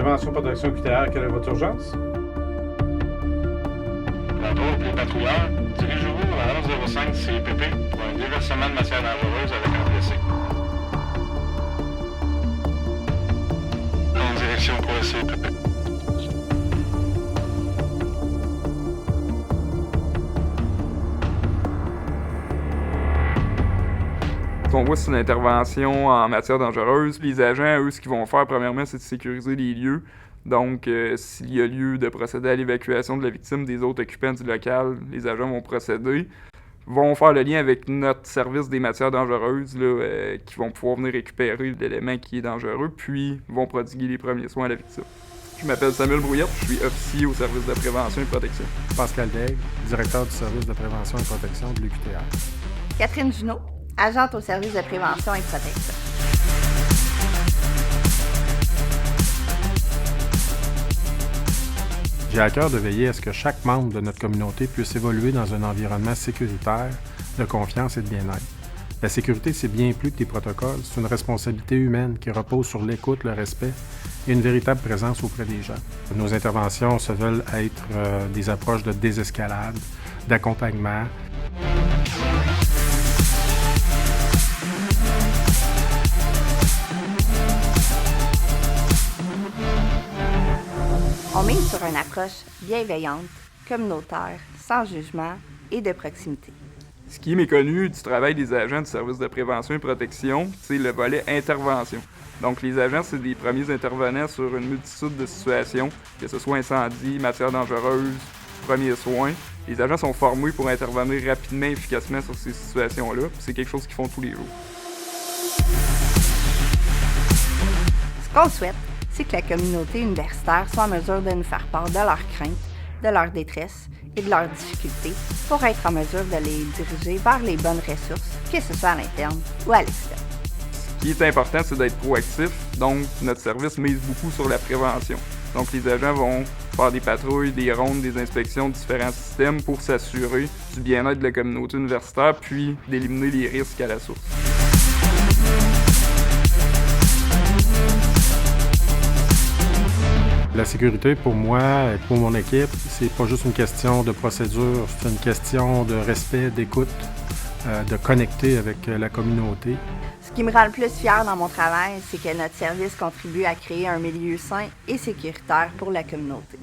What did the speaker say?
Prévention protection QTR, quelle est votre urgence? Contrôle pour les patrouilleurs. Dirigez-vous à 1105 CPP pour un déversement de matière dangereuse avec un blessé. En direction pour le CPP. On voit c'est une intervention en matière dangereuse. Les agents, eux, ce qu'ils vont faire, premièrement, c'est de sécuriser les lieux. Donc, s'il y a lieu de procéder à l'évacuation de la victime des autres occupants du local, les agents vont procéder. Vont faire le lien avec notre service des matières dangereuses, là, qui vont pouvoir venir récupérer l'élément qui est dangereux, puis vont prodiguer les premiers soins à la victime. Je m'appelle Samuel Brouillette, je suis officier au service de prévention et protection. Pascal Daigle, directeur du service de prévention et protection de l'UQTR. Catherine Junot, agente au service de prévention et protection. J'ai à cœur de veiller à ce que chaque membre de notre communauté puisse évoluer dans un environnement sécuritaire, de confiance et de bien-être. La sécurité, c'est bien plus que des protocoles, c'est une responsabilité humaine qui repose sur l'écoute, le respect et une véritable présence auprès des gens. Nos interventions se veulent être des approches de désescalade, d'accompagnement. On mise sur une approche bienveillante, communautaire, sans jugement et de proximité. Ce qui est méconnu du travail des agents du service de prévention et protection, c'est le volet intervention. Donc, les agents, c'est des premiers intervenants sur une multitude de situations, que ce soit incendie, matière dangereuse, premiers soins. Les agents sont formés pour intervenir rapidement et efficacement sur ces situations-là. C'est quelque chose qu'ils font tous les jours. Ce qu'on souhaite, c'est que la communauté universitaire soit en mesure de nous faire part de leurs craintes, de leur détresse et de leurs difficultés pour être en mesure de les diriger vers les bonnes ressources, que ce soit à l'interne ou à l'externe. Ce qui est important, c'est d'être proactif. Donc, notre service mise beaucoup sur la prévention. Donc, les agents vont faire des patrouilles, des rondes, des inspections de différents systèmes pour s'assurer du bien-être de la communauté universitaire, puis d'éliminer les risques à la source. La sécurité, pour moi et pour mon équipe, c'est pas juste une question de procédure, c'est une question de respect, d'écoute, de connecter avec la communauté. Ce qui me rend le plus fière dans mon travail, c'est que notre service contribue à créer un milieu sain et sécuritaire pour la communauté.